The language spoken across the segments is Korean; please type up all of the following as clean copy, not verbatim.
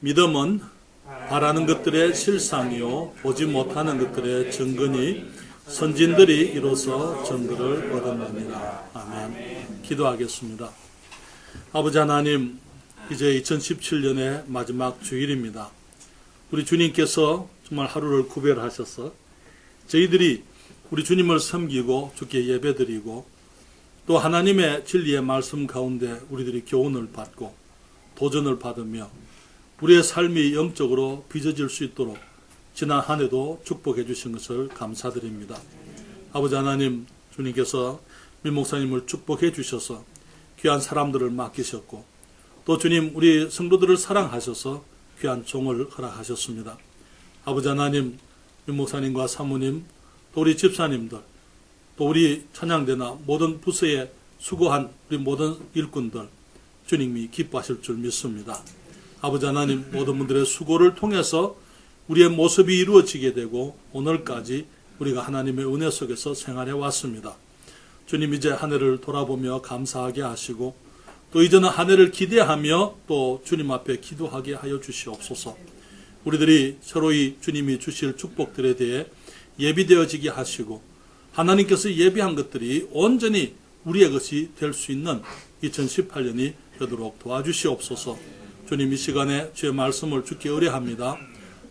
믿음은 바라는 것들의 실상이요 보지 못하는 것들의 증거니 선진들이 이로써 증거를 얻었느니라. 아멘. 기도하겠습니다. 아버지 하나님, 이제 2017년의 마지막 주일입니다. 우리 주님께서 정말 하루를 구별하셔서 저희들이 우리 주님을 섬기고 주께 예배드리고 또 하나님의 진리의 말씀 가운데 우리들이 교훈을 받고 도전을 받으며 우리의 삶이 영적으로 빚어질 수 있도록 지난 한 해도 축복해 주신 것을 감사드립니다. 아버지 하나님, 주님께서 민 목사님을 축복해 주셔서 귀한 사람들을 맡기셨고 또 주님 우리 성도들을 사랑하셔서 귀한 종을 허락하셨습니다. 아버지 하나님, 민 목사님과 사모님 또 우리 집사님들 또 우리 찬양대나 모든 부서에 수고한 우리 모든 일꾼들 주님이 기뻐하실 줄 믿습니다. 아버지 하나님, 모든 분들의 수고를 통해서 우리의 모습이 이루어지게 되고 오늘까지 우리가 하나님의 은혜 속에서 생활해 왔습니다. 주님, 이제 한 해를 돌아보며 감사하게 하시고 또 이제는 한 해를 기대하며 또 주님 앞에 기도하게 하여 주시옵소서. 우리들이 서로의 주님이 주실 축복들에 대해 예비되어지게 하시고 하나님께서 예비한 것들이 온전히 우리의 것이 될 수 있는 2018년이 되도록 도와주시옵소서. 주님, 이 시간에 주의 말씀을 주께 의뢰합니다.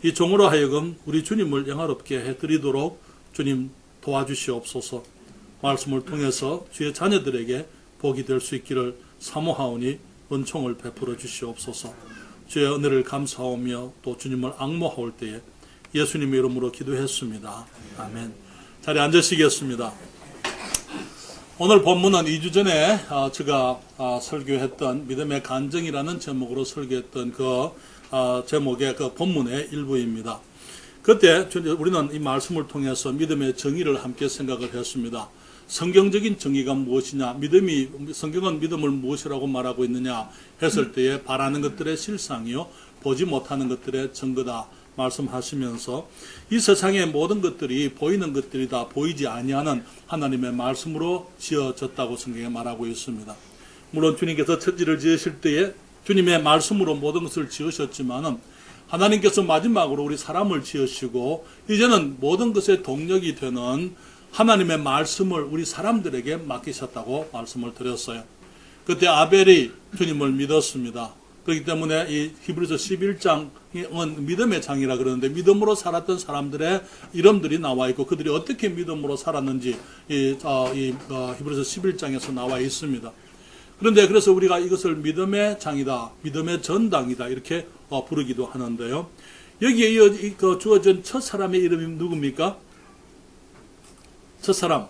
이 종으로 하여금 우리 주님을 영화롭게 해드리도록 주님 도와주시옵소서. 말씀을 통해서 주의 자녀들에게 복이 될 수 있기를 사모하오니 은총을 베풀어 주시옵소서. 주의 은혜를 감사하며 또 주님을 앙모하올 때에 예수님의 이름으로 기도했습니다. 아멘. 자리에 앉으시겠습니다. 오늘 본문은 2주 전에 제가 설교했던 믿음의 간증이라는 제목으로 설교했던 그 제목의 그 본문의 일부입니다. 그때 우리는 이 말씀을 통해서 믿음의 정의를 함께 생각을 했습니다. 성경적인 정의가 무엇이냐, 성경은 믿음을 무엇이라고 말하고 있느냐 했을 때에 바라는 것들의 실상이요 보지 못하는 것들의 증거다 말씀하시면서 이 세상의 모든 것들이 보이는 것들이 다 보이지 아니하는 하나님의 말씀으로 지어졌다고 성경에 말하고 있습니다. 물론 주님께서 천지를 지으실 때에 주님의 말씀으로 모든 것을 지으셨지만은 하나님께서 마지막으로 우리 사람을 지으시고 이제는 모든 것의 동력이 되는 하나님의 말씀을 우리 사람들에게 맡기셨다고 말씀을 드렸어요. 그때 아벨이 주님을 믿었습니다. 그렇기 때문에 이 히브리서 11장은 믿음의 장이라 그러는데 믿음으로 살았던 사람들의 이름들이 나와 있고 그들이 어떻게 믿음으로 살았는지 히브리서 11장에서 나와 있습니다. 그런데 그래서 우리가 이것을 믿음의 장이다, 믿음의 전당이다 이렇게 부르기도 하는데요. 여기에 주어진 첫 사람의 이름이 누굽니까? 첫 사람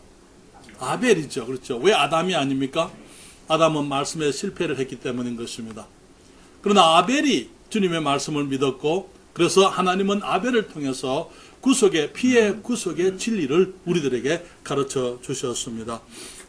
아벨이죠. 그렇죠. 왜 아담이 아닙니까? 아담은 말씀에 실패를 했기 때문인 것입니다. 그러나 아벨이 주님의 말씀을 믿었고 그래서 하나님은 아벨을 통해서 피의 구속의 진리를 우리들에게 가르쳐 주셨습니다.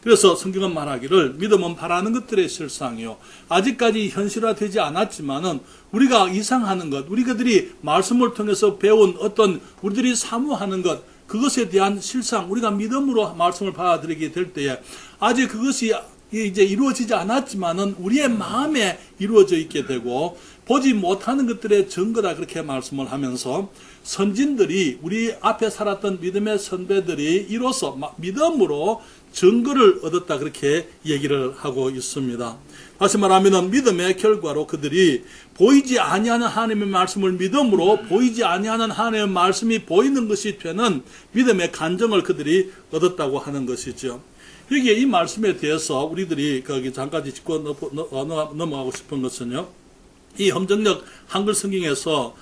그래서 성경은 말하기를 믿음은 바라는 것들의 실상이요 아직까지 현실화되지 않았지만은 우리가 이상하는 것, 우리들이 말씀을 통해서 배운 어떤 우리들이 사모하는 것, 그것에 대한 실상, 우리가 믿음으로 말씀을 받아들이게 될 때에 아직 그것이 이제 이루어지지 않았지만은 우리의 마음에 이루어져 있게 되고 보지 못하는 것들의 증거다 그렇게 말씀을 하면서 선진들이 우리 앞에 살았던 믿음의 선배들이 이로써 믿음으로 증거를 얻었다 그렇게 얘기를 하고 있습니다. 다시 말하면 믿음의 결과로 그들이 보이지 아니하는 하나님의 말씀을 믿음으로 보이지 아니하는 하나님의 말씀이 보이는 것이 되는 믿음의 간증을 그들이 얻었다고 하는 것이죠. 여기에 이 말씀에 대해서 우리들이 거기 잠깐 짚고 넘어가고 싶은 것은요. 이 함정역 한글 성경에서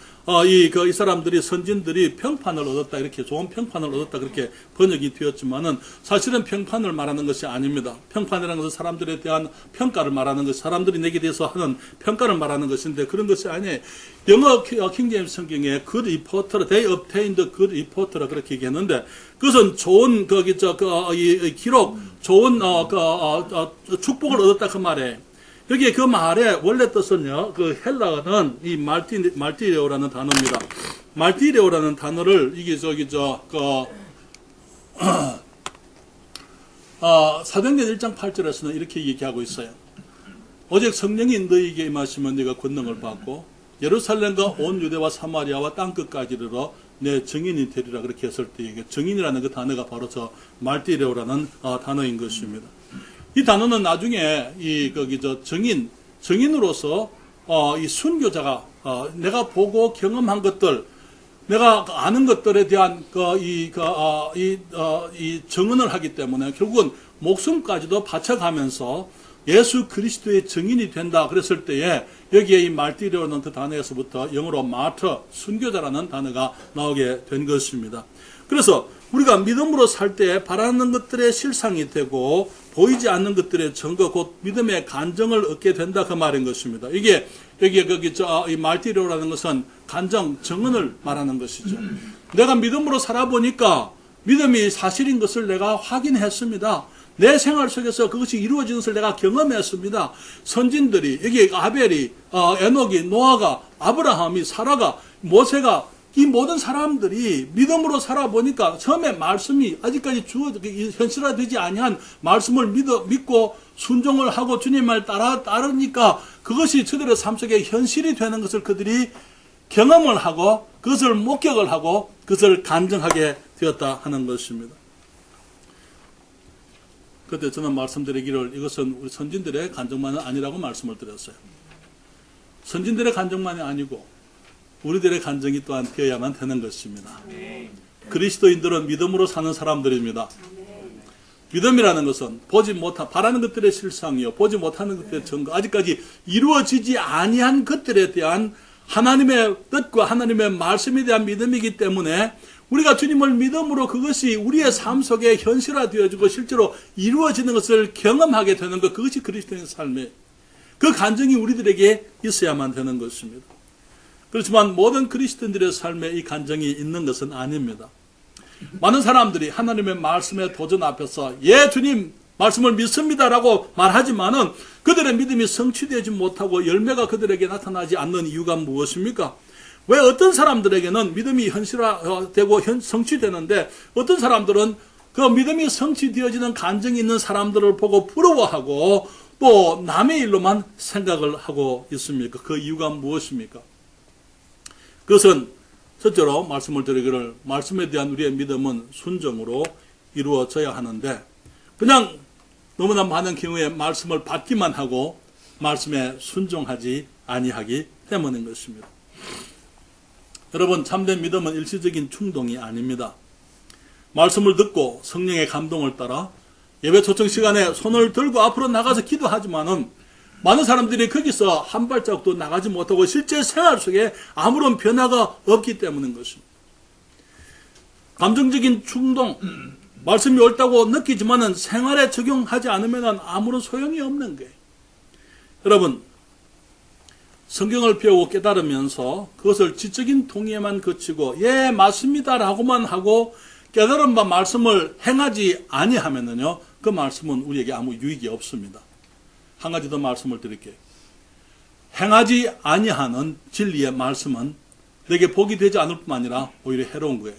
이 사람들이 선진들이 평판을 얻었다 이렇게 좋은 평판을 얻었다 그렇게 번역이 되었지만은 사실은 평판을 말하는 것이 아닙니다. 평판이라는 것은 사람들에 대한 평가를 말하는 것, 사람들이 내게 대해서 하는 평가를 말하는 것인데 그런 것이 아니에요. 영어 킹제임스 성경에 good reporter, they obtained good reporter라 그렇게 얘기했는데 그것은 좋은 기록, 좋은 축복을 얻었다 그 말이에요. 여기에 그 말의 원래 뜻은요, 그 헬라어는 이 말티레오라는 단어입니다. 말티레오라는 단어를 이게 사도행전 1장 8절에서는 이렇게 얘기하고 있어요. 오직 성령이 너희에게 임하시면 네가 권능을 받고 예루살렘과 온 유대와 사마리아와 땅끝까지 이르러 내 증인이 되리라 그렇게 했을 때 이게 증인이라는 그 단어가 바로 저 말티레오라는 단어인 것입니다. 이 단어는 나중에 증인으로서 이 순교자가 내가 보고 경험한 것들, 내가 아는 것들에 대한 이 증언을 하기 때문에 결국은 목숨까지도 바쳐가면서 예수 그리스도의 증인이 된다 그랬을 때에 여기에 이 말티레오는 그 단어에서부터 영어로 마터, 순교자라는 단어가 나오게 된 것입니다. 그래서 우리가 믿음으로 살 때 바라는 것들의 실상이 되고 보이지 않는 것들의 증거, 곧 믿음의 간정을 얻게 된다 그 말인 것입니다. 이게 여기에 이 말티레오라는 것은 간정, 증언을 말하는 것이죠. 내가 믿음으로 살아보니까 믿음이 사실인 것을 내가 확인했습니다. 내 생활 속에서 그것이 이루어지는 것을 내가 경험했습니다. 선진들이, 여기 아벨이, 에녹이, 노아가, 아브라함이, 사라가, 모세가, 이 모든 사람들이 믿음으로 살아보니까 처음에 말씀이 아직까지 현실화되지 아니한 말씀을 믿고 순종을 하고 주님 말 따르니까 그것이 저들의 삶 속에 현실이 되는 것을 그들이 경험을 하고 그것을 목격을 하고 그것을 간증하게 되었다 하는 것입니다. 그때 저는 말씀드리기를 이것은 우리 선진들의 간증만은 아니라고 말씀을 드렸어요. 선진들의 간증만이 아니고 우리들의 간증이 또한 되어야만 되는 것입니다. 그리스도인들은 믿음으로 사는 사람들입니다. 믿음이라는 것은 보지 못한 바라는 것들의 실상이요 보지 못하는 것들의 증거, 아직까지 이루어지지 아니한 것들에 대한 하나님의 뜻과 하나님의 말씀에 대한 믿음이기 때문에 우리가 주님을 믿음으로 그것이 우리의 삶 속에 현실화되어지고 실제로 이루어지는 것을 경험하게 되는 것, 그것이 그리스도인의 삶의 그 간증이 우리들에게 있어야만 되는 것입니다. 그렇지만 모든 그리스도인들의 삶에 이 간증이 있는 것은 아닙니다. 많은 사람들이 하나님의 말씀의 도전 앞에서 예 주님 말씀을 믿습니다라고 말하지만은 그들의 믿음이 성취되지 못하고 열매가 그들에게 나타나지 않는 이유가 무엇입니까? 왜 어떤 사람들에게는 믿음이 현실화되고 성취되는데 어떤 사람들은 그 믿음이 성취되어지는 간증이 있는 사람들을 보고 부러워하고 또 남의 일로만 생각을 하고 있습니까? 그 이유가 무엇입니까? 그것은 첫째로 말씀을 드리기를 말씀에 대한 우리의 믿음은 순종으로 이루어져야 하는데 그냥 너무나 많은 경우에 말씀을 받기만 하고 말씀에 순종하지 아니하기 때문인 것입니다. 여러분 참된 믿음은 일시적인 충동이 아닙니다. 말씀을 듣고 성령의 감동을 따라 예배 초청 시간에 손을 들고 앞으로 나가서 기도하지만은 많은 사람들이 거기서 한 발짝도 나가지 못하고 실제 생활 속에 아무런 변화가 없기 때문인 것입니다. 감정적인 충동, 말씀이 옳다고 느끼지만은 생활에 적용하지 않으면 아무런 소용이 없는 거예요. 여러분, 성경을 배우고 깨달으면서 그것을 지적인 동의에만 그치고 예 맞습니다라고만 하고 깨달은 바 말씀을 행하지 아니하면은요 그 말씀은 우리에게 아무 유익이 없습니다. 한 가지 더 말씀을 드릴게요. 행하지 아니하는 진리의 말씀은 내게 복이 되지 않을 뿐만 아니라 오히려 해로운 거예요.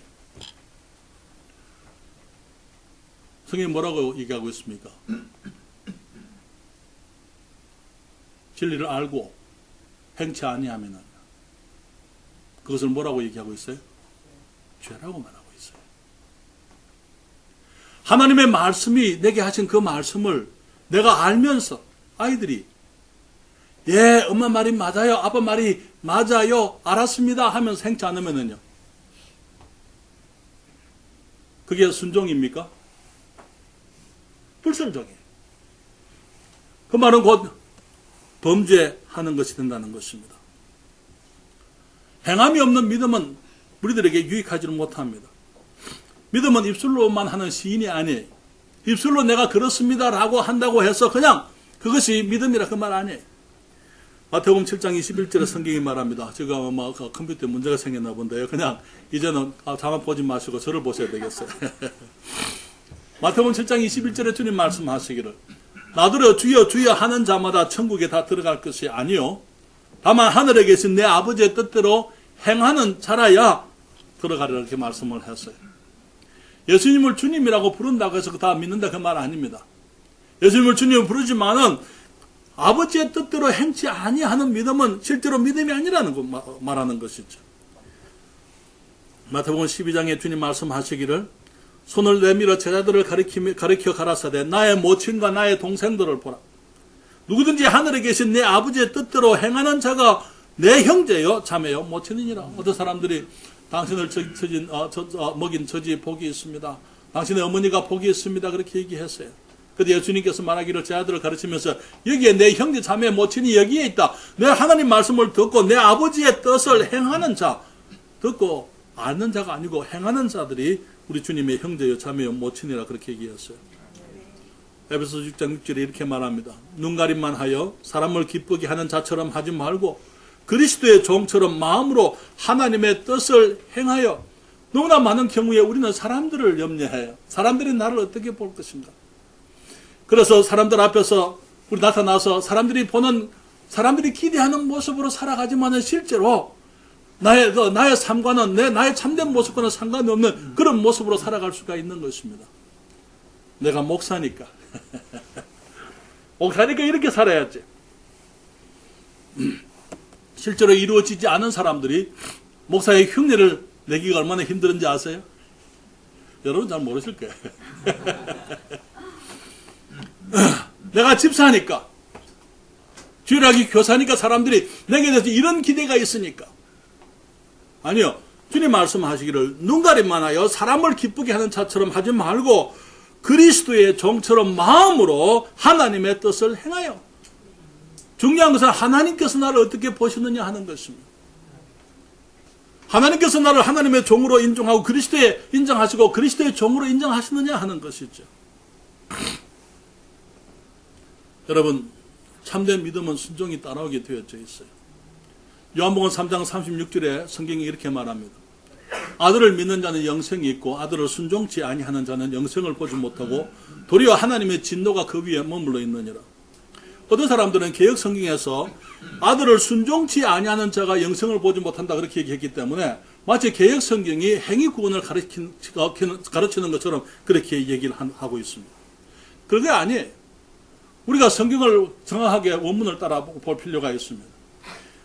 성경이 뭐라고 얘기하고 있습니까? 진리를 알고 행치 아니하면 그것을 뭐라고 얘기하고 있어요? 죄라고 말하고 있어요. 하나님의 말씀이 내게 하신 그 말씀을 내가 알면서 아이들이 예 엄마 말이 맞아요 아빠 말이 맞아요 알았습니다 하면서 행치 않으면은요 그게 순종입니까? 불순종이에요. 그 말은 곧 범죄하는 것이 된다는 것입니다. 행함이 없는 믿음은 우리들에게 유익하지는 못합니다. 믿음은 입술로만 하는 시인이 아니에요. 입술로 내가 그렇습니다라고 한다고 해서 그냥 그것이 믿음이라 그 말 아니에요. 마태복음 7장 21절에 성경이 말합니다. 제가 컴퓨터에 문제가 생겼나 본데요. 그냥 이제는 자만 보지 마시고 저를 보셔야 되겠어요. 마태복음 7장 21절에 주님 말씀하시기를 나더러 주여 주여 하는 자마다 천국에 다 들어갈 것이 아니요 다만 하늘에 계신 내 아버지의 뜻대로 행하는 자라야 들어가리라 이렇게 말씀을 했어요. 예수님을 주님이라고 부른다고 해서 다 믿는다 그 말 아닙니다. 예수님을 주님을 부르지만은 아버지의 뜻대로 행치 아니하는 믿음은 실제로 믿음이 아니라는 거 말하는 것이죠. 마태복음 12장에 주님 말씀하시기를 손을 내밀어 제자들을 가리켜 가라사대 나의 모친과 나의 동생들을 보라. 누구든지 하늘에 계신 내 아버지의 뜻대로 행하는 자가 내 형제요 자매요 모친이니라. 어떤 사람들이 당신을 먹인 저지 복이 있습니다. 당신의 어머니가 복이 있습니다. 그렇게 얘기했어요. 그런데 예수님께서 말하기를 제자들을 가르치면서 여기에 내 형제 자매 모친이 여기에 있다. 내 하나님 말씀을 듣고 내 아버지의 뜻을 행하는 자, 듣고 아는 자가 아니고 행하는 자들이 우리 주님의 형제요 자매요 모친이라 그렇게 얘기했어요. 에베소 6장 6절에 이렇게 말합니다. 눈가림만 하여 사람을 기쁘게 하는 자처럼 하지 말고 그리스도의 종처럼 마음으로 하나님의 뜻을 행하여. 너무나 많은 경우에 우리는 사람들을 염려해요. 사람들이 나를 어떻게 볼 것인가. 그래서 사람들 앞에서 우리 나타나서 사람들이 기대하는 모습으로 살아가지만은 실제로 나의 삶과는 나의 참된 모습과는 상관이 없는 그런 모습으로 살아갈 수가 있는 것입니다. 내가 목사니까. 목사니까 이렇게 살아야지. 실제로 이루어지지 않은 사람들이 목사의 흉내를 내기가 얼마나 힘든지 아세요? 여러분 잘 모르실 거예요. 내가 집사니까, 주일학교 교사니까 사람들이 내게 대해서 이런 기대가 있으니까. 아니요. 주님 말씀하시기를 눈가림만 하여 사람을 기쁘게 하는 자처럼 하지 말고 그리스도의 종처럼 마음으로 하나님의 뜻을 행하여. 중요한 것은 하나님께서 나를 어떻게 보시느냐 하는 것입니다. 하나님께서 나를 하나님의 종으로 인정하고 그리스도에 인정하시고 그리스도의 종으로 인정하시느냐 하는 것이죠. 여러분, 참된 믿음은 순종이 따라오게 되어져 있어요. 요한복음 3장 36절에 성경이 이렇게 말합니다. 아들을 믿는 자는 영생이 있고 아들을 순종치 아니하는 자는 영생을 보지 못하고 도리어 하나님의 진노가 그 위에 머물러 있느니라. 어떤 사람들은 개역 성경에서 아들을 순종치 아니하는 자가 영생을 보지 못한다 그렇게 얘기했기 때문에 마치 개역 성경이 행위 구원을 가르치는 것처럼 그렇게 얘기를 하고 있습니다. 그게 아니에요. 우리가 성경을 정확하게 원문을 따라 볼 필요가 있습니다.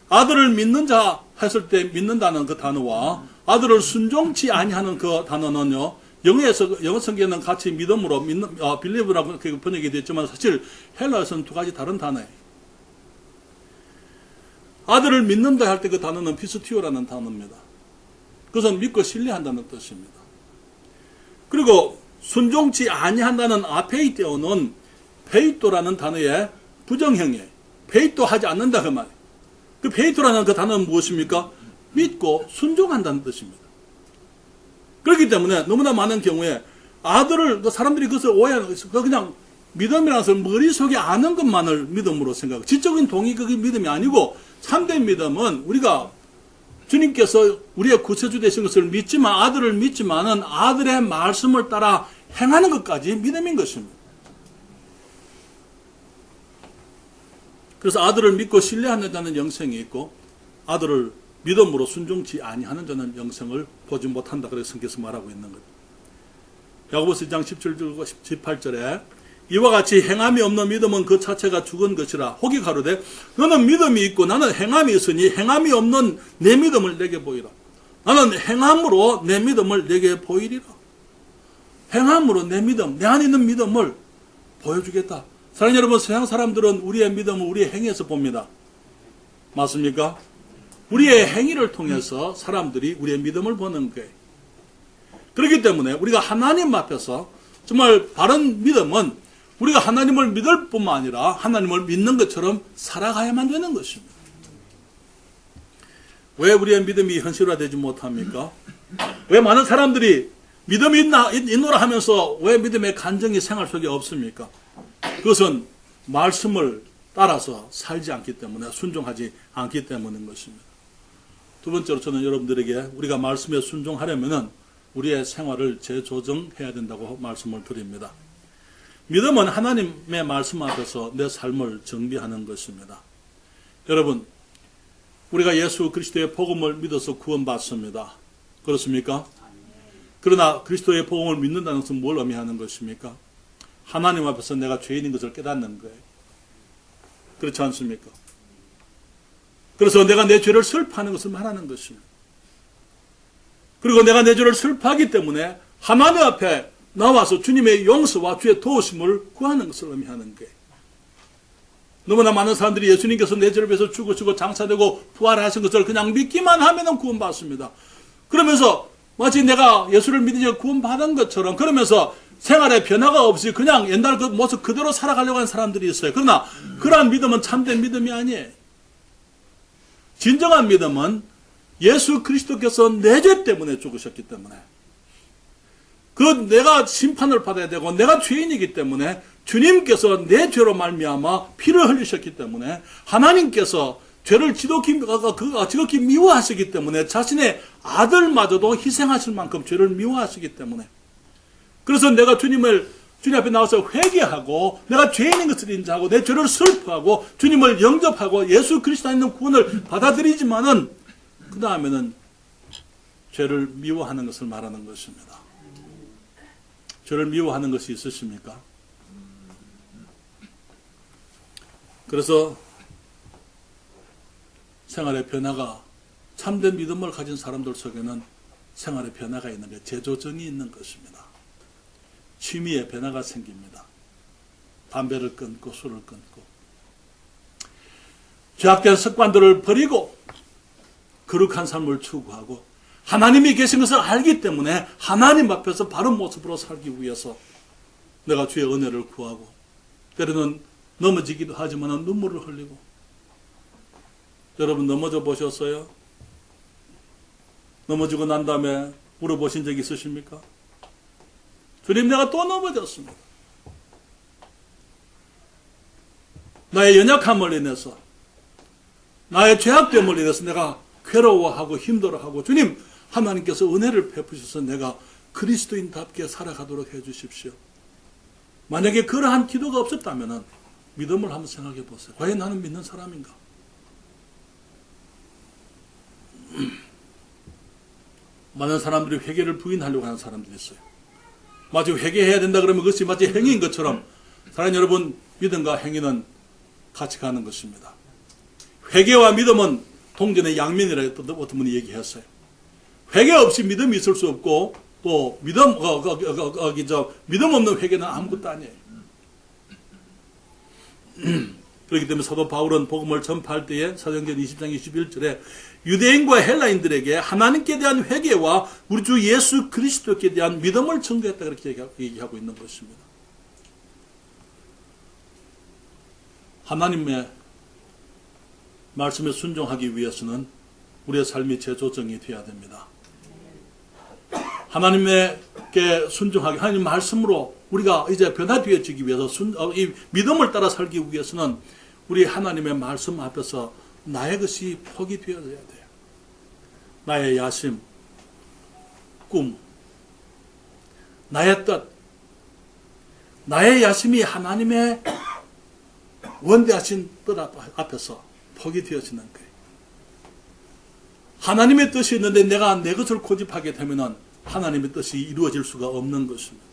아들을 믿는 자 했을 때 믿는다는 그 단어와 아들을 순종치 아니하는 그 단어는요, 영어 성경에는 같이 믿음으로 빌리브라고 번역이 됐지만 사실 헬라어에서는 두 가지 다른 단어예요. 아들을 믿는다 할 때 그 단어는 피스티오라는 단어입니다. 그것은 믿고 신뢰한다는 뜻입니다. 그리고 순종치 아니한다는 아페이테오는 페이토라는 단어의 부정형이에요. 페이토 하지 않는다 그 말이에요. 그 페이토라는 그 단어는 무엇입니까? 믿고 순종한다는 뜻입니다. 그렇기 때문에 너무나 많은 경우에 사람들이 그것을 오해하는 것이 그냥 믿음이라는 것을 머릿속에 아는 것만을 믿음으로 생각하고 지적인 동의 그게 믿음이 아니고 참된 믿음은 우리가 주님께서 우리의 구세주 되신 것을 믿지만 아들을 믿지만은 아들의 말씀을 따라 행하는 것까지 믿음인 것입니다. 그래서 아들을 믿고 신뢰하는 자는 영생이 있고 아들을 믿음으로 순종치 아니하는 자는 영생을 보지 못한다. 그래서 성경에서 말하고 있는 거죠. 야고보서 2장 17절과 18절에 이와 같이 행함이 없는 믿음은 그 자체가 죽은 것이라. 혹이 가로되 너는 믿음이 있고 나는 행함이 있으니 행함이 없는 내 믿음을 내게 보이라. 나는 행함으로 내 믿음을 내게 보이리라. 행함으로 내 믿음, 내 안에 있는 믿음을 보여주겠다. 사랑하는 여러분, 서양 사람들은 우리의 믿음을 우리의 행위에서 봅니다. 맞습니까? 우리의 행위를 통해서 사람들이 우리의 믿음을 보는 거예요. 그렇기 때문에 우리가 하나님 앞에서 정말 바른 믿음은 우리가 하나님을 믿을 뿐만 아니라 하나님을 믿는 것처럼 살아가야만 되는 것입니다. 왜 우리의 믿음이 현실화되지 못합니까? 왜 많은 사람들이 믿음이 있노라 하면서 왜 믿음의 간증이 생활 속에 없습니까? 그것은 말씀을 따라서 살지 않기 때문에 순종하지 않기 때문인 것입니다. 두 번째로 저는 여러분들에게 우리가 말씀에 순종하려면 우리의 생활을 재조정해야 된다고 말씀을 드립니다. 믿음은 하나님의 말씀 앞에서 내 삶을 정비하는 것입니다. 여러분, 우리가 예수 그리스도의 복음을 믿어서 구원받습니다. 그렇습니까? 그러나 그리스도의 복음을 믿는다는 것은 뭘 의미하는 것입니까? 하나님 앞에서 내가 죄인인 것을 깨닫는 거예요. 그렇지 않습니까? 그래서 내가 내 죄를 슬퍼하는 것을 말하는 것입니다. 그리고 내가 내 죄를 슬퍼하기 때문에 하나님 앞에 나와서 주님의 용서와 주의 도우심을 구하는 것을 의미하는 거예요. 너무나 많은 사람들이 예수님께서 내 죄를 위해서 죽으시고 장사되고 부활하신 것을 그냥 믿기만 하면 구원받습니다. 그러면서 마치 내가 예수를 믿으니 구원받은 것처럼 그러면서 생활에 변화가 없이 그냥 옛날 그 모습 그대로 살아가려고 하는 사람들이 있어요. 그러나 그러한 믿음은 참된 믿음이 아니에요. 진정한 믿음은 예수 그리스도께서 내 죄 때문에 죽으셨기 때문에 내가 심판을 받아야 되고 내가 죄인이기 때문에 주님께서 내 죄로 말미암아 피를 흘리셨기 때문에 하나님께서 죄를 지극히 미워하시기 때문에 자신의 아들마저도 희생하실 만큼 죄를 미워하시기 때문에 그래서 내가 주님 앞에 나와서 회개하고 내가 죄인인 것을 인정하고 내 죄를 슬퍼하고 주님을 영접하고 예수 그리스도 안에 있는 구원을 받아들이지만은 그 다음에는 죄를 미워하는 것을 말하는 것입니다. 죄를 미워하는 것이 있으십니까? 그래서 생활의 변화가 참된 믿음을 가진 사람들 속에는 생활의 변화가 있는 게 재조정이 있는 것입니다. 취미에 변화가 생깁니다. 담배를 끊고 술을 끊고 죄악된 습관들을 버리고 거룩한 삶을 추구하고 하나님이 계신 것을 알기 때문에 하나님 앞에서 바른 모습으로 살기 위해서 내가 주의 은혜를 구하고 때로는 넘어지기도 하지만 눈물을 흘리고 여러분 넘어져 보셨어요? 넘어지고 난 다음에 물어보신 적 있으십니까? 주님 내가 또 넘어졌습니다. 나의 연약함을 인해서 나의 죄악됨을 인해서 내가 괴로워하고 힘들어하고 주님 하나님께서 은혜를 베푸셔서 내가 그리스도인답게 살아가도록 해주십시오. 만약에 그러한 기도가 없었다면 믿음을 한번 생각해 보세요. 과연 나는 믿는 사람인가? 많은 사람들이 회개를 부인하려고 하는 사람들이 있어요. 마치 회개해야 된다 그러면 그것이 마치 행위인 것처럼 사랑하는 여러분 믿음과 행위는 같이 가는 것입니다. 회개와 믿음은 동전의 양면이라고 어떤 분이 얘기했어요. 회개 없이 믿음이 있을 수 없고 또 믿음 없는 회개는 아무것도 아니에요. 그렇기 때문에 사도 바울은 복음을 전파할 때에 사도행전 20장 21절에 유대인과 헬라인들에게 하나님께 대한 회개와 우리 주 예수 그리스도께 대한 믿음을 전도했다 그렇게 얘기하고 있는 것입니다. 하나님의 말씀에 순종하기 위해서는 우리의 삶이 재조정이 되어야 됩니다. 하나님께 순종하기, 하나님 말씀으로 우리가 이제 변화되어지기 위해서 이 믿음을 따라 살기 위해서는 우리 하나님의 말씀 앞에서 나의 것이 포기되어야 돼요. 나의 야심, 꿈, 나의 뜻, 나의 야심이 하나님의 원대하신 뜻 앞에서 포기되어지는 거예요. 하나님의 뜻이 있는데 내가 내 것을 고집하게 되면 하나님의 뜻이 이루어질 수가 없는 것입니다.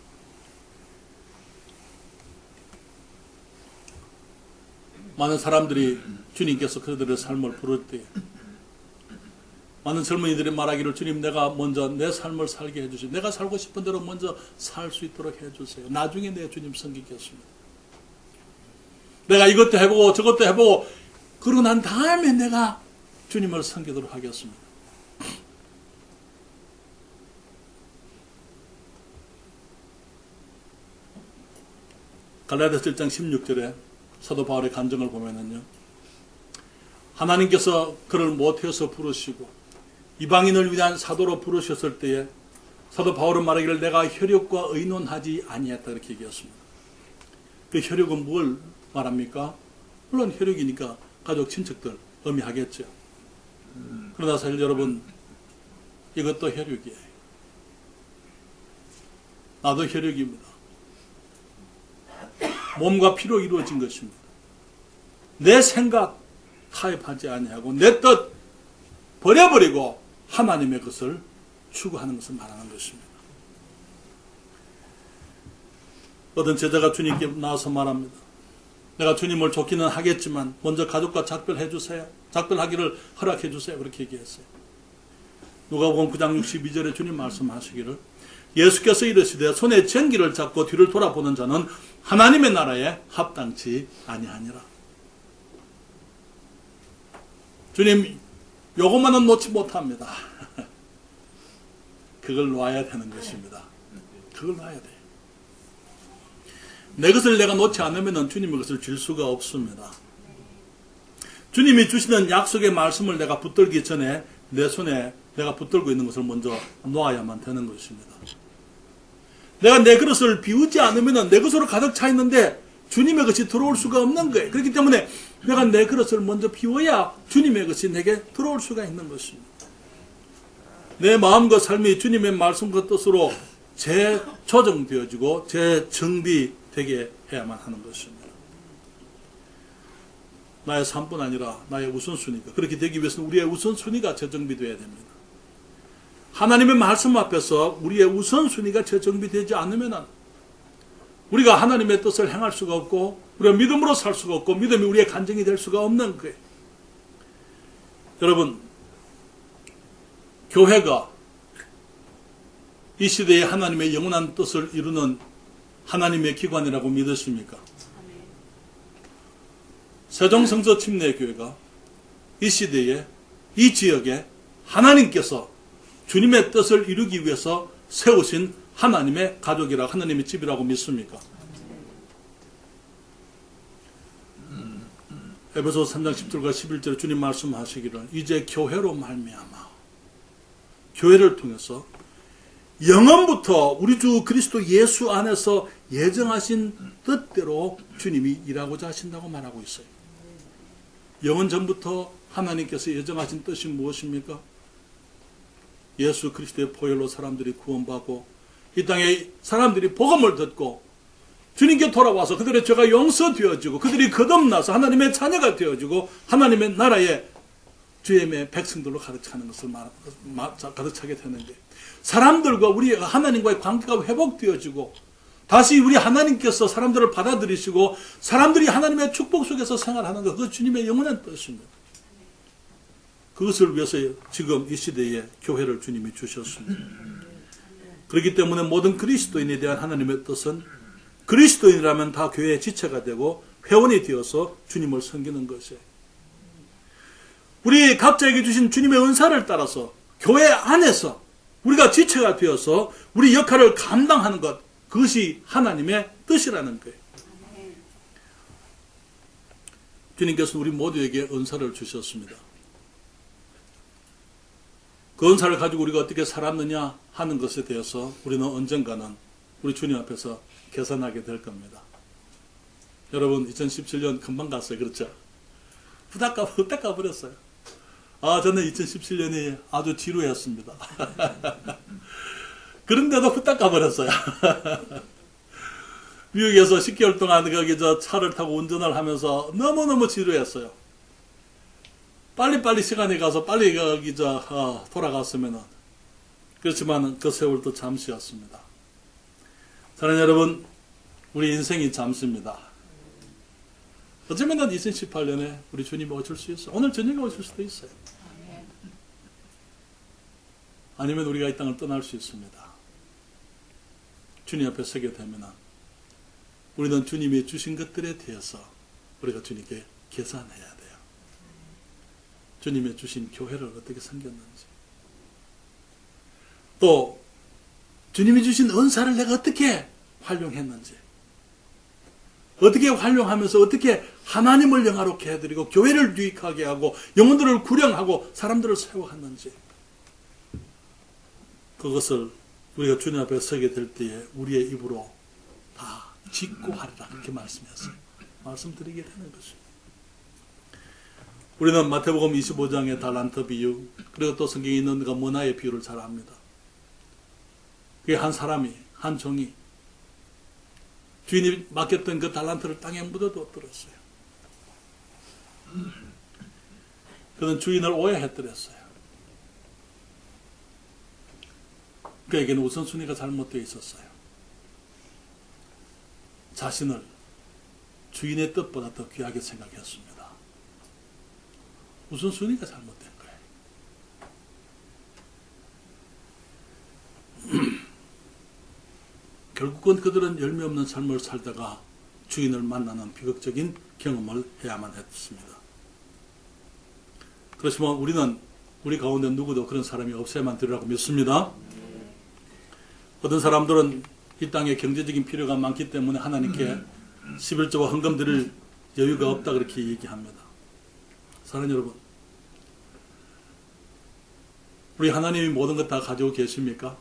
많은 사람들이 주님께서 그들의 삶을 부를 때 많은 젊은이들이 말하기를 주님 내가 먼저 내 삶을 살게 해주시고 내가 살고 싶은 대로 먼저 살 수 있도록 해주세요. 나중에 내 주님 섬기겠습니다. 내가 이것도 해보고 저것도 해보고 그러고 난 다음에 내가 주님을 섬기도록 하겠습니다. 갈라디아서 1장 16절에 사도 바울의 간증을 보면은요. 하나님께서 그를 모태에서 부르시고 이방인을 위한 사도로 부르셨을 때에 사도 바울은 말하기를 내가 혈육과 의논하지 아니했다 이렇게 얘기했습니다. 그 혈육은 뭘 말합니까? 물론 혈육이니까 가족 친척들 의미하겠죠. 그러나 사실 여러분 이것도 혈육이에요. 나도 혈육입니다. 몸과 피로 이루어진 것입니다. 내 생각 타협하지 아니하고 내 뜻 버려버리고 하나님의 것을 추구하는 것을 말하는 것입니다. 어떤 제자가 주님께 나와서 말합니다. 내가 주님을 좋기는 하겠지만 먼저 가족과 작별해 주세요. 작별하기를 허락해 주세요. 그렇게 얘기했어요. 누가복음 9장 62절에 주님 말씀하시기를 예수께서 이르시되 손에 전기를 잡고 뒤를 돌아보는 자는 하나님의 나라에 합당치 아니하니라. 주님, 요것만은 놓지 못합니다. 그걸 놔야 되는 것입니다. 그걸 놔야 돼요. 내 것을 내가 놓지 않으면 주님의 것을 줄 수가 없습니다. 주님이 주시는 약속의 말씀을 내가 붙들기 전에 내 손에 내가 붙들고 있는 것을 먼저 놓아야만 되는 것입니다. 내가 내 그릇을 비우지 않으면 내 것으로 가득 차 있는데 주님의 것이 들어올 수가 없는 거예요. 그렇기 때문에 내가 내 그릇을 먼저 비워야 주님의 것이 내게 들어올 수가 있는 것입니다. 내 마음과 삶이 주님의 말씀과 뜻으로 재조정되어지고 재정비되게 해야만 하는 것입니다. 나의 삶뿐 아니라 나의 우선순위가 그렇게 되기 위해서는 우리의 우선순위가 재정비되어야 됩니다. 하나님의 말씀 앞에서 우리의 우선순위가 재정비되지 않으면 우리가 하나님의 뜻을 행할 수가 없고 우리가 믿음으로 살 수가 없고 믿음이 우리의 간증이 될 수가 없는 거예요. 여러분, 교회가 이 시대에 하나님의 영원한 뜻을 이루는 하나님의 기관이라고 믿으십니까? 세종성서 침례교회가 이 시대에 이 지역에 하나님께서 주님의 뜻을 이루기 위해서 세우신 하나님의 가족이라 하나님의 집이라고 믿습니까? 에베소서 3장 10절과 11절에 주님 말씀하시기를 이제 교회로 말미암아 교회를 통해서 영원부터 우리 주 그리스도 예수 안에서 예정하신 뜻대로 주님이 일하고자 하신다고 말하고 있어요. 영원 전부터 하나님께서 예정하신 뜻이 무엇입니까? 예수 그리스도의 보혈로 사람들이 구원받고 이 땅에 사람들이 복음을 듣고 주님께 돌아와서 그들의 죄가 용서되어지고 그들이 거듭나서 하나님의 자녀가 되어지고 하나님의 나라의 주의 백성들로 가득 차는 것을 가득 차게 되는 거예요. 사람들과 우리 하나님과의 관계가 회복되어지고 다시 우리 하나님께서 사람들을 받아들이시고 사람들이 하나님의 축복 속에서 생활하는 것, 그것이 주님의 영원한 뜻입니다. 그것을 위해서 지금 이 시대에 교회를 주님이 주셨습니다. 그렇기 때문에 모든 그리스도인에 대한 하나님의 뜻은 그리스도인이라면 다 교회의 지체가 되고 회원이 되어서 주님을 섬기는 것이에요. 우리 각자에게 주신 주님의 은사를 따라서 교회 안에서 우리가 지체가 되어서 우리 역할을 감당하는 것, 그것이 하나님의 뜻이라는 거예요. 주님께서 우리 모두에게 은사를 주셨습니다. 그 은사를 가지고 우리가 어떻게 살았느냐 하는 것에 대해서 우리는 언젠가는 우리 주님 앞에서 계산하게 될 겁니다. 여러분, 2017년 금방 갔어요. 그렇죠? 후딱 가버렸어요. 저는 2017년이 아주 지루했습니다. 그런데도 후딱 가버렸어요. 미국에서 10개월 동안 거기 차를 타고 운전을 하면서 너무너무 지루했어요. 빨리빨리 시간이 가서 빨리 거기 돌아갔으면은. 그렇지만 그 세월도 잠시였습니다. 사랑하는 여러분, 우리 인생이 잠시입니다. 어쩌면 2018년에 우리 주님이 오실 수 있어요. 오늘 저녁에 오실 수도 있어요. 아니면 우리가 이 땅을 떠날 수 있습니다. 주님 앞에 서게 되면 우리는 주님이 주신 것들에 대해서 우리가 주님께 계산해야 돼요. 주님이 주신 교회를 어떻게 섬겼는지, 또 주님이 주신 은사를 내가 어떻게 활용했는지, 어떻게 활용하면서 어떻게 하나님을 영화롭게 해드리고 교회를 유익하게 하고 영혼들을 구령하고 사람들을 세워갔는지, 그것을 우리가 주님 앞에 서게 될 때에 우리의 입으로 다 짓고 하리라 그렇게 말씀했어요. 말씀드리게 되는 것입니다. 우리는 마태복음 25장의 달란트 비유, 그리고 또 성경에 있는 문화의 비유를 잘 압니다. 그게 한 사람이, 한 종이 주인이 맡겼던 그 달란트를 땅에 묻어두었더랬어요. 그는 주인을 오해했더랬어요. 그에게는 우선순위가 잘못되어 있었어요. 자신을 주인의 뜻보다 더 귀하게 생각했습니다. 우선순위가 잘못된 거예요. 결국은 그들은 열매 없는 삶을 살다가 주인을 만나는 비극적인 경험을 해야만 했습니다. 그렇지만 우리는 우리 가운데 누구도 그런 사람이 없어야만 되리라고 믿습니다. 어떤 사람들은 이 땅에 경제적인 필요가 많기 때문에 하나님께 11조와 헌금 드릴 여유가 없다 그렇게 얘기합니다. 사랑하는 여러분, 우리 하나님이 모든 것 다 가지고 계십니까?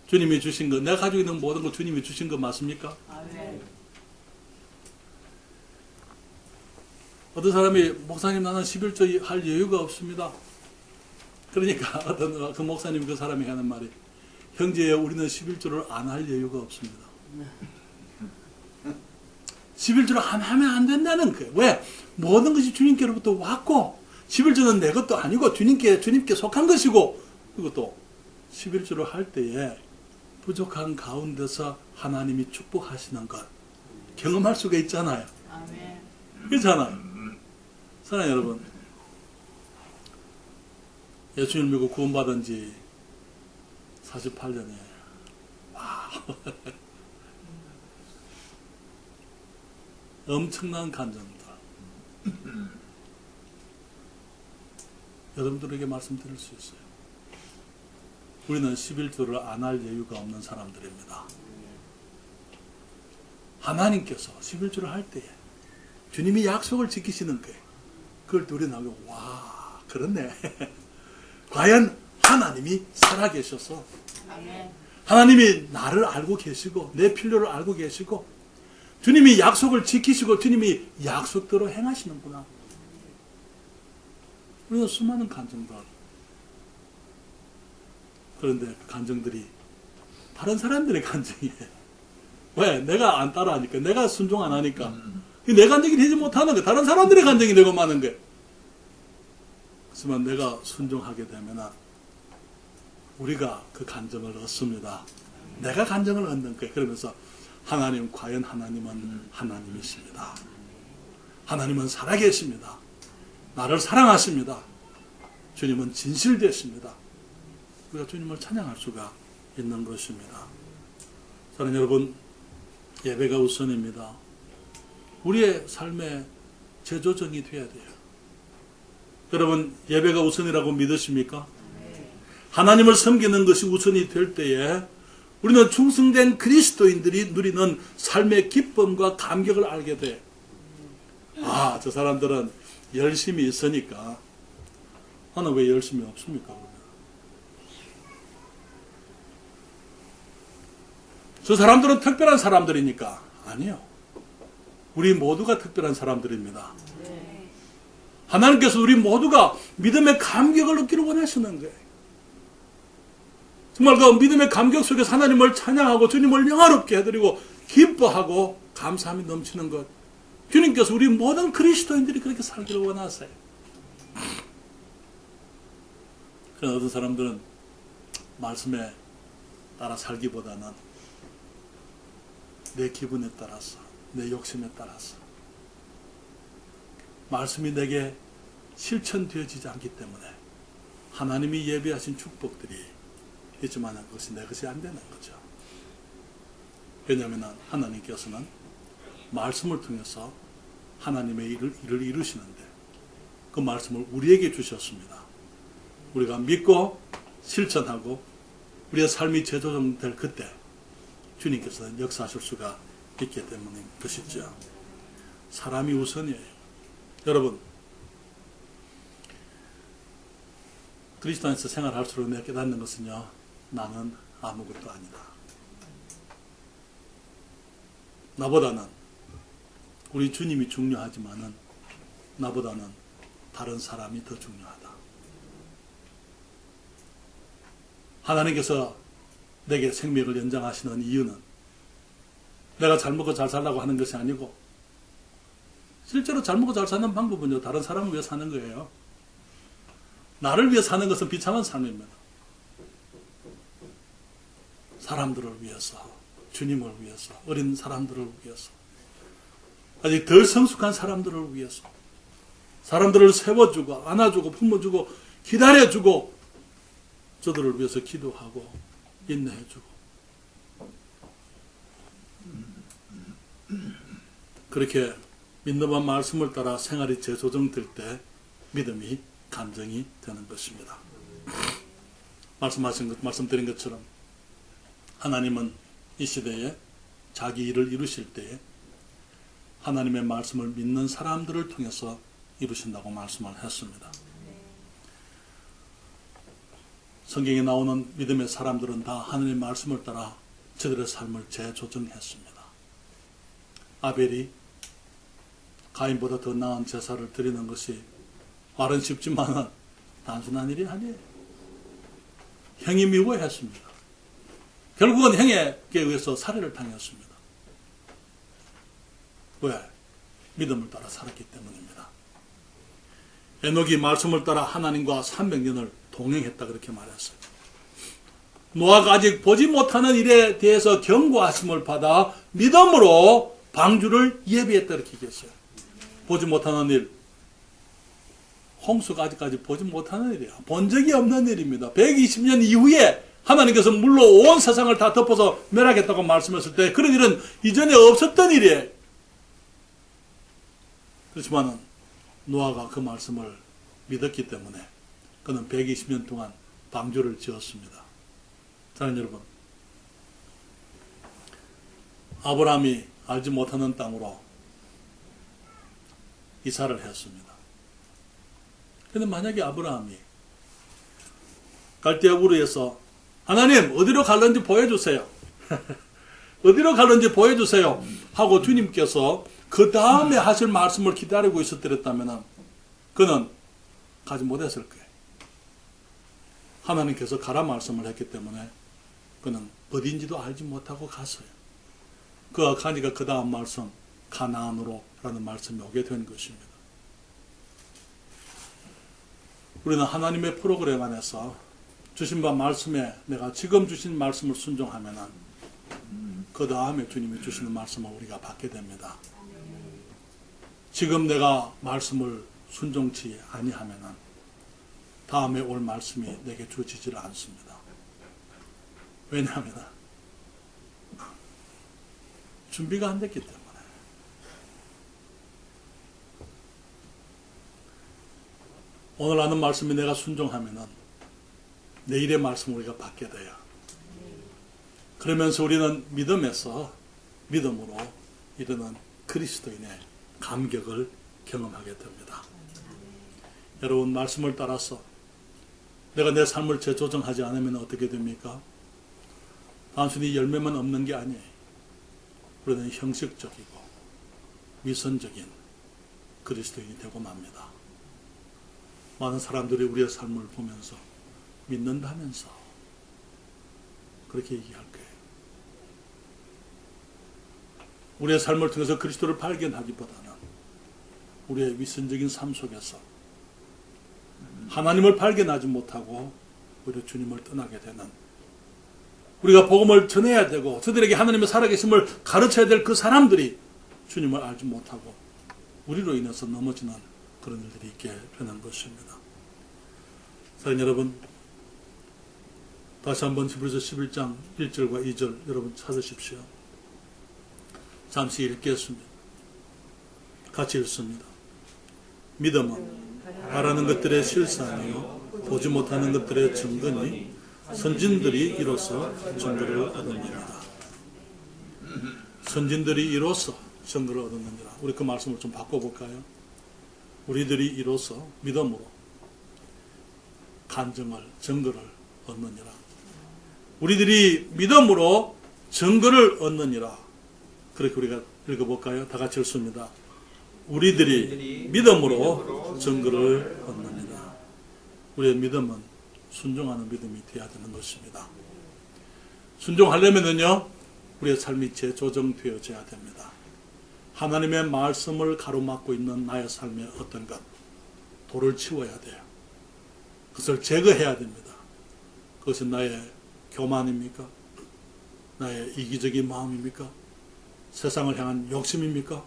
주님이 주신 것, 내가 가지고 있는 모든 것 주님이 주신 것 맞습니까? 어떤 사람이 목사님 나는 11조 할 여유가 없습니다. 그러니까 어떤 그 목사님 그 사람이 하는 말이 형제여 우리는 11조를 안 할 여유가 없습니다. 11조를 안 하면 안 된다는 거예요. 왜? 모든 것이 주님께로부터 왔고 11조는 내 것도 아니고 주님께 속한 것이고 그리고 또 11조를 할 때에 부족한 가운데서 하나님이 축복하시는 것 경험할 수가 있잖아요. 아멘. 그렇잖아요. 사랑하는 여러분, 예수님을 믿고 구원받은 지 48년이에요. 와. 엄청난 간증입니다. 여러분들에게 말씀드릴 수 있어요. 우리는 11조를 안 할 여유가 없는 사람들입니다. 하나님께서 11조를 할 때에 주님이 약속을 지키시는 거예요. 그걸 우리는 와, 그렇네. 과연 하나님이 살아계셔서 하나님이 나를 알고 계시고 내 필요를 알고 계시고 주님이 약속을 지키시고 주님이 약속대로 행하시는구나. 우리는 수많은 간증들, 그런데 그 간증들이 다른 사람들의 간증이에요. 왜? 내가 안 따라하니까, 내가 순종 안 하니까 내 간증이 되지 못하는 거예요. 다른 사람들의 간증이 되고 마는 거예요. 하지만 내가 순종하게 되면 우리가 그 간증을 얻습니다. 내가 간증을 얻는 거예요. 그러면서 하나님, 과연 하나님은 하나님이십니다. 하나님은 살아계십니다. 나를 사랑하십니다. 주님은 진실되십니다. 우리가 주님을 찬양할 수가 있는 것입니다. 사랑하는 여러분, 예배가 우선입니다. 우리의 삶의 재조정이 되어야 돼요. 여러분, 예배가 우선이라고 믿으십니까? 하나님을 섬기는 것이 우선이 될 때에 우리는 충성된 그리스도인들이 누리는 삶의 기쁨과 감격을 알게 돼. 아, 저 사람들은 열심히 있으니까 나는 왜 열심히 없습니까? 저 사람들은 특별한 사람들이니까. 아니요. 우리 모두가 특별한 사람들입니다. 하나님께서 우리 모두가 믿음의 감격을 얻기를 원하시는 거예요. 정말 그 믿음의 감격 속에서 하나님을 찬양하고 주님을 영화롭게 해드리고 기뻐하고 감사함이 넘치는 것. 주님께서 우리 모든 그리스도인들이 그렇게 살기를 원하세요. 그런 어떤 사람들은 말씀에 따라 살기보다는 내 기분에 따라서, 내 욕심에 따라서 말씀이 내게 실천되어지지 않기 때문에 하나님이 예비하신 축복들이 있지만 그것이 내 것이 안 되는 거죠. 왜냐하면 하나님께서는 말씀을 통해서 하나님의 일을 이루시는데 그 말씀을 우리에게 주셨습니다. 우리가 믿고 실천하고 우리의 삶이 재조정될 그때 주님께서는 역사하실 수가 있기 때문인 것이죠. 사람이 우선이에요. 여러분, 그리스도 안에서 생활할수록 내가 깨닫는 것은요, 나는 아무것도 아니다. 나보다는 우리 주님이 중요하지만은 나보다는 다른 사람이 더 중요하다. 하나님께서 내게 생명을 연장하시는 이유는 내가 잘 먹고 잘 살라고 하는 것이 아니고 실제로 잘 먹고 잘 사는 방법은요, 다른 사람을 위해 사는 거예요. 나를 위해 사는 것은 비참한 삶입니다. 사람들을 위해서, 주님을 위해서, 어린 사람들을 위해서 아직 덜 성숙한 사람들을 위해서 사람들을 세워주고 안아주고 품어주고 기다려주고 저들을 위해서 기도하고 인내해주고 그렇게 믿는 말씀을 따라 생활이 재조정될 때 믿음이 간증이 되는 것입니다. 말씀드린 것처럼 하나님은 이 시대에 자기 일을 이루실 때에 하나님의 말씀을 믿는 사람들을 통해서 이루신다고 말씀을 했습니다. 성경에 나오는 믿음의 사람들은 다 하나님의 말씀을 따라 저들의 삶을 재조정했습니다. 아벨이 가인보다 더 나은 제사를 드리는 것이 말은 쉽지만 단순한 일이 아니에요. 형이 미워했습니다. 결국은 형에게 의해서 살해를 당했습니다. 왜? 믿음을 따라 살았기 때문입니다. 에녹이 말씀을 따라 하나님과 300년을 동행했다 그렇게 말했어요. 노아가 아직 보지 못하는 일에 대해서 경고하심을 받아 믿음으로 방주를 예비했다 이렇게 얘기했어요. 보지 못하는 일, 홍수가 아직까지 보지 못하는 일이야. 본 적이 없는 일입니다. 120년 이후에 하나님께서 물로 온 세상을 다 덮어서 멸하겠다고 말씀했을 때 그런 일은 이전에 없었던 일이에요. 그렇지만 노아가 그 말씀을 믿었기 때문에 그는 120년 동안 방주를 지었습니다. 사랑하는 여러분, 아브라함이 알지 못하는 땅으로 이사를 했습니다. 그런데 만약에 아브라함이 갈대아 우르에서 하나님 어디로 갈는지 보여주세요. 어디로 갈는지 보여주세요 하고 주님께서 그 다음에 하실 말씀을 기다리고 있었더랬다면 그는 가지 못했을 거예요. 하나님께서 가라 말씀을 했기 때문에 그는 어딘지도 알지 못하고 갔어요. 그가 가니까 그 다음 말씀 가나안으로 라는 말씀이 오게 된 것입니다. 우리는 하나님의 프로그램 안에서 주신 바 말씀에 내가 지금 주신 말씀을 순종하면 그 다음에 주님이 주시는 말씀을 우리가 받게 됩니다. 지금 내가 말씀을 순종치 아니하면 다음에 올 말씀이 내게 주어지질 않습니다. 왜냐하면 준비가 안 됐기 때문에. 오늘 하는 말씀이 내가 순종하면 내일의 말씀을 우리가 받게 돼요. 그러면서 우리는 믿음에서 믿음으로 이르는 그리스도인의 감격을 경험하게 됩니다. 여러분, 말씀을 따라서 내가 내 삶을 재조정하지 않으면 어떻게 됩니까? 단순히 열매만 없는 게 아니에요. 우리는 형식적이고 위선적인 그리스도인이 되고 맙니다. 많은 사람들이 우리의 삶을 보면서 믿는다면서 그렇게 얘기할 거예요. 우리의 삶을 통해서 그리스도를 발견하기보다는 우리의 위선적인 삶 속에서 하나님을 발견하지 못하고 오히려 주님을 떠나게 되는, 우리가 복음을 전해야 되고 저들에게 하나님의 살아계심을 가르쳐야 될 그 사람들이 주님을 알지 못하고 우리로 인해서 넘어지는 그런 일들이 있게 되는 것입니다. 사랑하는 여러분, 다시 한번 히브리서 11장 1절과 2절 여러분 찾으십시오. 잠시 읽겠습니다. 같이 읽습니다. 믿음은 바라는 것들의 실상이요 보지 못하는 것들의 증거니 선진들이 이로써 증거를 얻느니라. 선진들이 이로써 증거를 얻느니라. 우리 그 말씀을 좀 바꿔볼까요? 우리들이 이로써 믿음으로 간증을, 증거를 얻느니라. 우리들이 믿음으로 증거를 얻느니라. 그렇게 우리가 읽어볼까요? 다 같이 읽습니다. 우리들이 믿음으로 증거를 얻느니라. 우리의 믿음은 순종하는 믿음이 되어야 되는 것입니다. 순종하려면요, 우리의 삶이 재조정되어져야 됩니다. 하나님의 말씀을 가로막고 있는 나의 삶의 어떤 것, 돌을 치워야 돼요. 그것을 제거해야 됩니다. 그것이 나의 교만입니까? 나의 이기적인 마음입니까? 세상을 향한 욕심입니까?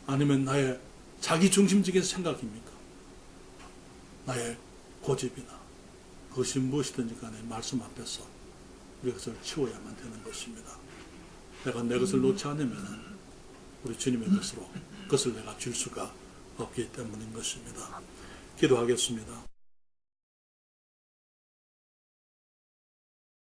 아니면 나의 자기중심적인 생각입니까? 나의 고집이나 그것이 무엇이든지 간에 말씀 앞에서 우리 그것을 치워야만 되는 것입니다. 내가 내 것을 놓지 않으면 우리 주님의 것으로 그것을 내가 줄 수가 없기 때문인 것입니다. 기도하겠습니다.